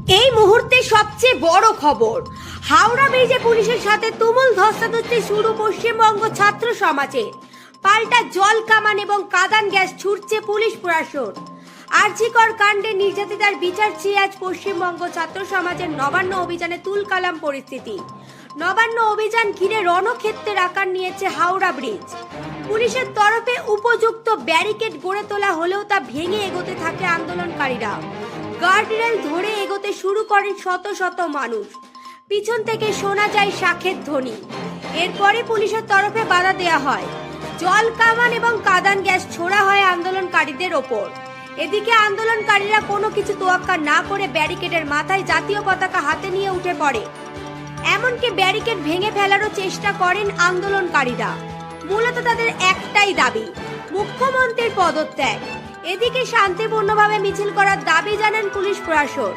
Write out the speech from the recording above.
এই মুহূর্তে সবচেয়ে বড় খবর, হাওড়া ব্রিজে পুলিশের সাথে তুমুল ধস্তাধস্তি শুরু পশ্চিমবঙ্গ ছাত্র সমাজের। পাল্টা জল কামান এবং কাঁদান গ্যাস ছুটছে পুলিশ প্রশাসন। আরজিকর কাণ্ডে নির্যাতিতার বিচার চেয়ে আজ পশ্চিমবঙ্গ ছাত্র সমাজের নবান্ন অভিযানে তুলকালাম পরিস্থিতি। নবান্ন অভিযান ঘিরে রণক্ষেত্রের আকার নিয়েছে হাওড়া ব্রিজ। পুলিশের তরফে উপযুক্ত ব্যারিকেড গড়ে তোলা হলেও তা ভেঙে এগোতে থাকে আন্দোলনকারীরা। গার্ডরেল ধরে এগোতে শুরু করেন শত শত মানুষ। পিছন থেকে শোনা যায় শাঁখের ধ্বনি। এরপরে পুলিশের তরফে বাধা দেয়া হয়। জল কামান এবং কাঁদান গ্যাস ছোড়া হয় আন্দোলনকারীদের ওপর। এদিকে আন্দোলনকারীরা কোনো কিছু তোয়াক্কা না করে ব্যারিকেডের মাথায় জাতীয় পতাকা হাতে নিয়ে উঠে পড়ে। এমনকি ব্যারিকেড ভেঙে ফেলারও চেষ্টা করেন আন্দোলনকারীরা। মূলত তাদের একটাই দাবি, মুখ্যমন্ত্রীর পদত্যাগ। এদিকে শান্তিপূর্ণভাবে মিছিল করার দাবি জানান পুলিশ প্রশাসন।